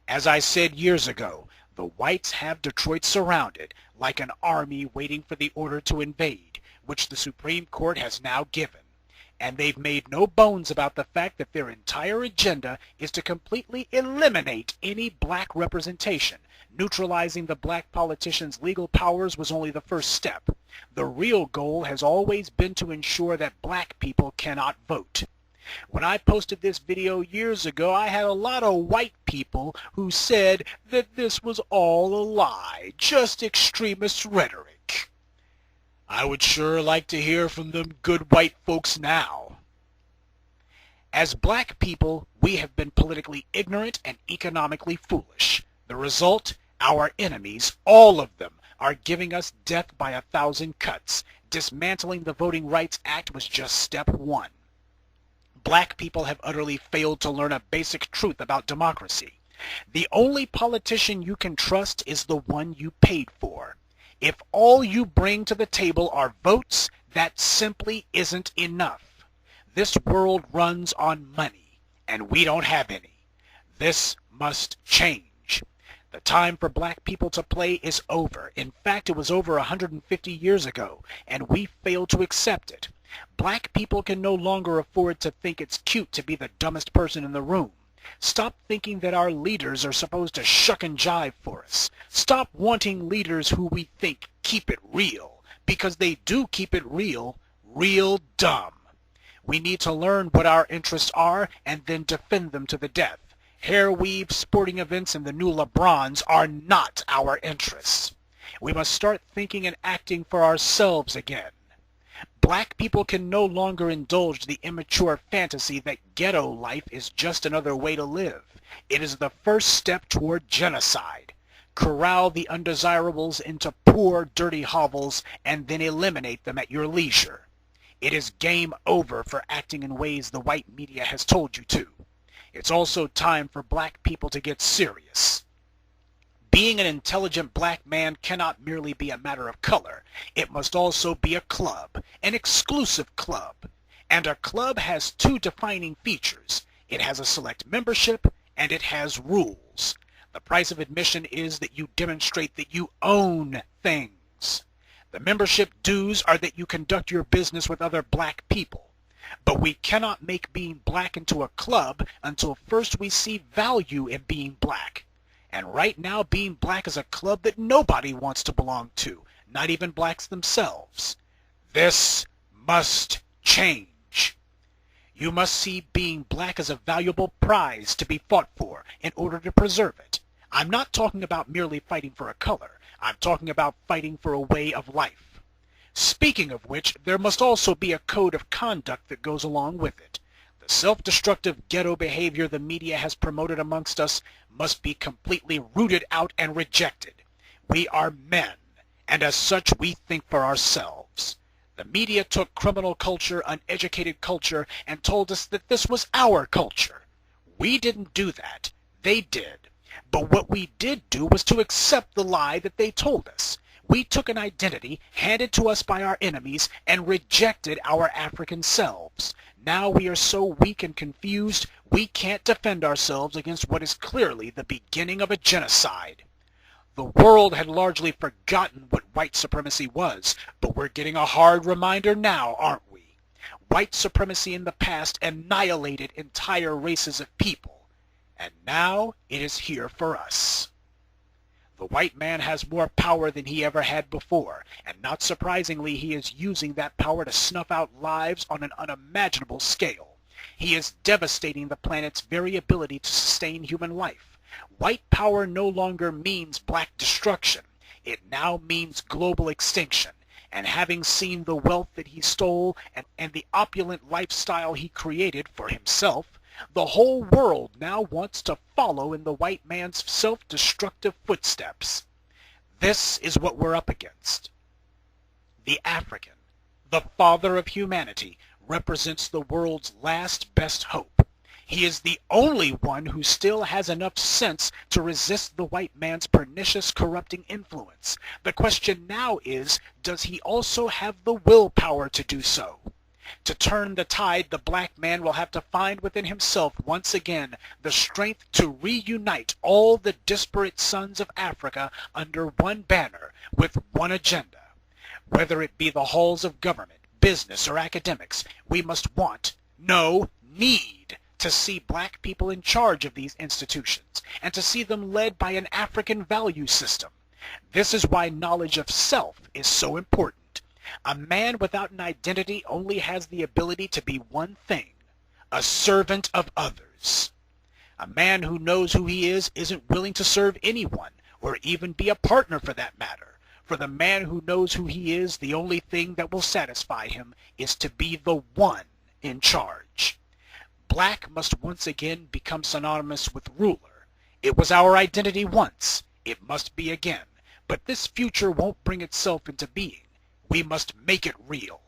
As I said years ago, the whites have Detroit surrounded, like an army waiting for the order to invade, which the Supreme Court has now given. And they've made no bones about the fact that their entire agenda is to completely eliminate any black representation. Neutralizing the black politicians' legal powers was only the first step. The real goal has always been to ensure that black people cannot vote. When I posted this video years ago, I had a lot of white people who said that this was all a lie, just extremist rhetoric. I would sure like to hear from them good white folks now. As black people, we have been politically ignorant and economically foolish. The result? Our enemies, all of them, are giving us death by 1,000 cuts. Dismantling the Voting Rights Act was just step one. Black people have utterly failed to learn a basic truth about democracy. The only politician you can trust is the one you paid for. If all you bring to the table are votes, that simply isn't enough. This world runs on money, and we don't have any. This must change. The time for black people to play is over. In fact, it was over 150 years ago, and we failed to accept it. Black people can no longer afford to think it's cute to be the dumbest person in the room. Stop thinking that our leaders are supposed to shuck and jive for us. Stop wanting leaders who we think keep it real, because they do keep it real, real dumb. We need to learn what our interests are and then defend them to the death. Hair weave, sporting events, and the new LeBrons are not our interests. We must start thinking and acting for ourselves again. Black people can no longer indulge the immature fantasy that ghetto life is just another way to live. It is the first step toward genocide. Corral the undesirables into poor, dirty hovels and then eliminate them at your leisure. It is game over for acting in ways the white media has told you to. It's also time for black people to get serious. Being an intelligent black man cannot merely be a matter of color. It must also be a club, an exclusive club. And a club has two defining features. It has a select membership, and it has rules. The price of admission is that you demonstrate that you own things. The membership dues are that you conduct your business with other black people. But we cannot make being black into a club until first we see value in being black. And right now, being black is a club that nobody wants to belong to, not even blacks themselves. This must change. You must see being black as a valuable prize to be fought for in order to preserve it. I'm not talking about merely fighting for a color. I'm talking about fighting for a way of life. Speaking of which, there must also be a code of conduct that goes along with it. The self-destructive ghetto behavior the media has promoted amongst us must be completely rooted out and rejected. We are men, and as such we think for ourselves. The media took criminal culture, uneducated culture, and told us that this was our culture. We didn't do that. They did. But what we did do was to accept the lie that they told us. We took an identity handed to us by our enemies and rejected our African selves. Now we are so weak and confused, we can't defend ourselves against what is clearly the beginning of a genocide. The world had largely forgotten what white supremacy was, but we're getting a hard reminder now, aren't we? White supremacy in the past annihilated entire races of people, and now it is here for us. The white man has more power than he ever had before, and not surprisingly he is using that power to snuff out lives on an unimaginable scale. He is devastating the planet's very ability to sustain human life. White power no longer means black destruction. It now means global extinction. And having seen the wealth that he stole and the opulent lifestyle he created for himself, the whole world now wants to follow in the white man's self-destructive footsteps. This is what we're up against. The African, the father of humanity, represents the world's last best hope. He is the only one who still has enough sense to resist the white man's pernicious, corrupting influence. The question now is, does he also have the willpower to do so? To turn the tide, the black man will have to find within himself once again the strength to reunite all the disparate sons of Africa under one banner with one agenda. Whether it be the halls of government, business, or academics, we must need to see black people in charge of these institutions, and to see them led by an African value system. This is why knowledge of self is so important. A man without an identity only has the ability to be one thing: a servant of others. A man who knows who he is isn't willing to serve anyone, or even be a partner for that matter. For the man who knows who he is, the only thing that will satisfy him is to be the one in charge. Black must once again become synonymous with ruler. It was our identity once. It must be again. But this future won't bring itself into being. We must make it real.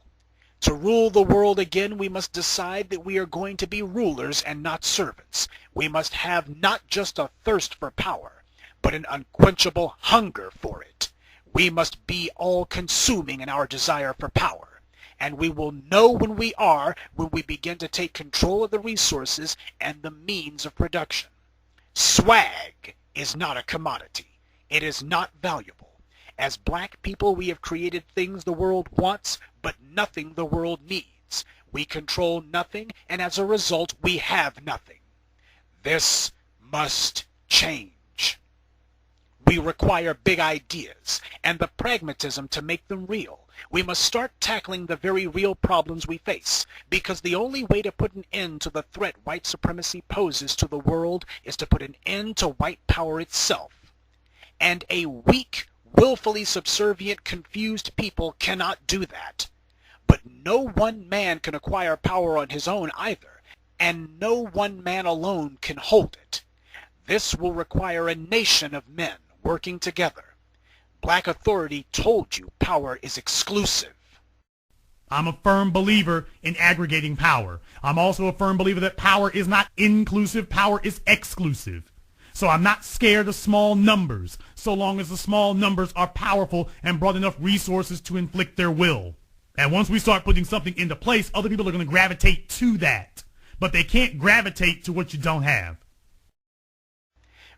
To rule the world again, we must decide that we are going to be rulers and not servants. We must have not just a thirst for power, but an unquenchable hunger for it. We must be all-consuming in our desire for power, and we will know when we are when we begin to take control of the resources and the means of production. Swag is not a commodity. It is not valuable. As black people, we have created things the world wants, but nothing the world needs. We control nothing, and as a result, we have nothing. This must change. We require big ideas and the pragmatism to make them real. We must start tackling the very real problems we face, because the only way to put an end to the threat white supremacy poses to the world is to put an end to white power itself. And a weak, willfully subservient, confused people cannot do that. But no one man can acquire power on his own either, and no one man alone can hold it. This will require a nation of men working together. Black authority told you power is exclusive. I'm a firm believer in aggregating power. I'm also a firm believer that power is not inclusive, power is exclusive. So I'm not scared of small numbers, so long as the small numbers are powerful and brought enough resources to inflict their will. And once we start putting something into place, other people are going to gravitate to that. But they can't gravitate to what you don't have.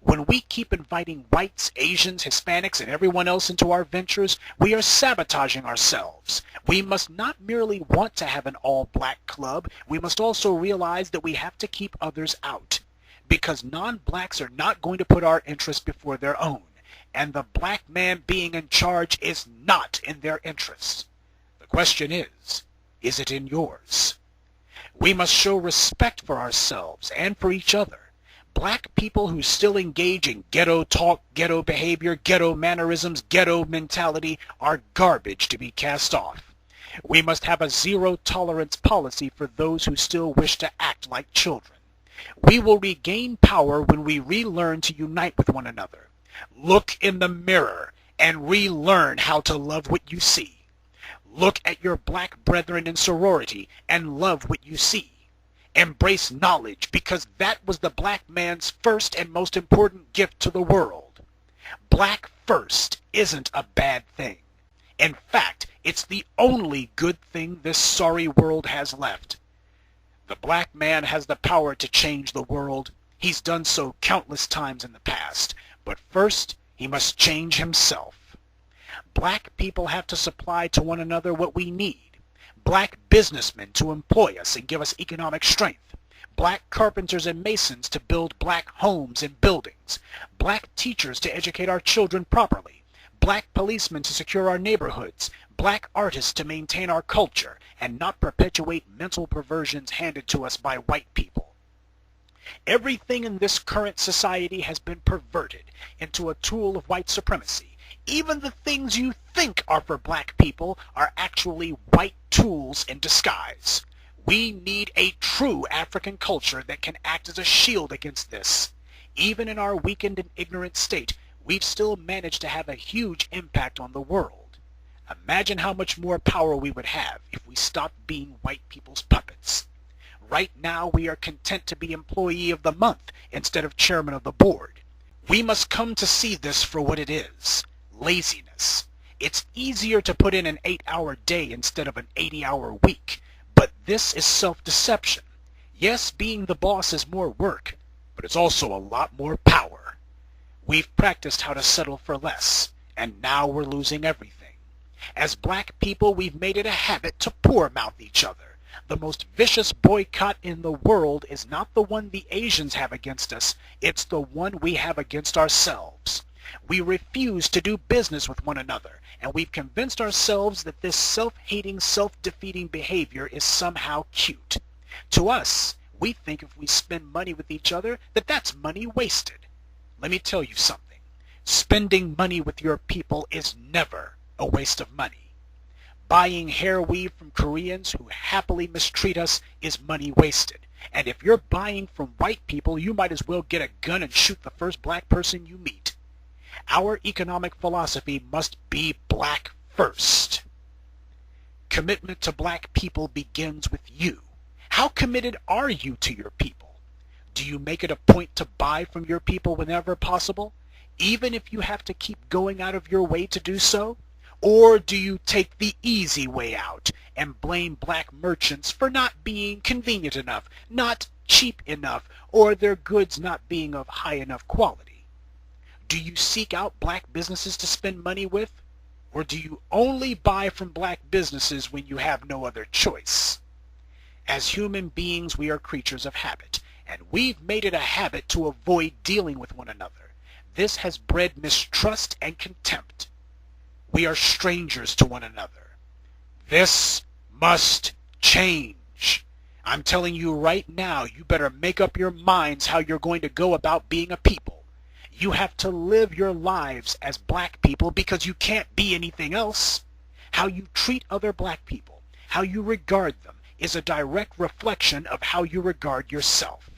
When we keep inviting whites, Asians, Hispanics, and everyone else into our ventures, we are sabotaging ourselves. We must not merely want to have an all-black club, we must also realize that we have to keep others out. Because non-blacks are not going to put our interests before their own, and the black man being in charge is not in their interests. The question is it in yours? We must show respect for ourselves and for each other. Black people who still engage in ghetto talk, ghetto behavior, ghetto mannerisms, ghetto mentality are garbage to be cast off. We must have a zero-tolerance policy for those who still wish to act like children. We will regain power when we relearn to unite with one another. Look in the mirror and relearn how to love what you see. Look at your black brethren in sorority and love what you see. Embrace knowledge, because that was the black man's first and most important gift to the world. Black first isn't a bad thing. In fact, it's the only good thing this sorry world has left. The black man has the power to change the world. He's done so countless times in the past. But first, he must change himself. Black people have to supply to one another what we need. Black businessmen to employ us and give us economic strength. Black carpenters and masons to build black homes and buildings. Black teachers to educate our children properly. Black policemen to secure our neighborhoods. Black artists to maintain our culture and not perpetuate mental perversions handed to us by white people. Everything in this current society has been perverted into a tool of white supremacy. Even the things you think are for black people are actually white tools in disguise. We need a true African culture that can act as a shield against this. Even in our weakened and ignorant state, we've still managed to have a huge impact on the world. Imagine how much more power we would have if we stopped being white people's puppets. Right now, we are content to be Employee of the Month instead of Chairman of the Board. We must come to see this for what it is. Laziness. It's easier to put in an 8-hour day instead of an 80-hour week, but This is self-deception. Yes, being the boss is more work, but it's also a lot more power. We've practiced how to settle for less, and now we're losing everything. As black people, we've made it a habit to poor-mouth each other. The most vicious boycott in the world is not the one the Asians have against us, it's the one we have against ourselves. We refuse to do business with one another, and we've convinced ourselves that this self-hating, self-defeating behavior is somehow cute. To us, we think if we spend money with each other, that's money wasted. Let me tell you something. Spending money with your people is never a waste of money. Buying hair weave from Koreans who happily mistreat us is money wasted. And if you're buying from white people, you might as well get a gun and shoot the first black person you meet. Our economic philosophy must be black first. Commitment to black people begins with you. How committed are you to your people? Do you make it a point to buy from your people whenever possible, even if you have to keep going out of your way to do so? Or do you take the easy way out and blame black merchants for not being convenient enough, not cheap enough, or their goods not being of high enough quality? Do you seek out black businesses to spend money with? Or do you only buy from black businesses when you have no other choice? As human beings, we are creatures of habit, and we've made it a habit to avoid dealing with one another. This has bred mistrust and contempt. We are strangers to one another. This must change. I'm telling you right now, you better make up your minds how you're going to go about being a people. You have to live your lives as black people because you can't be anything else. How you treat other black people, how you regard them, is a direct reflection of how you regard yourself.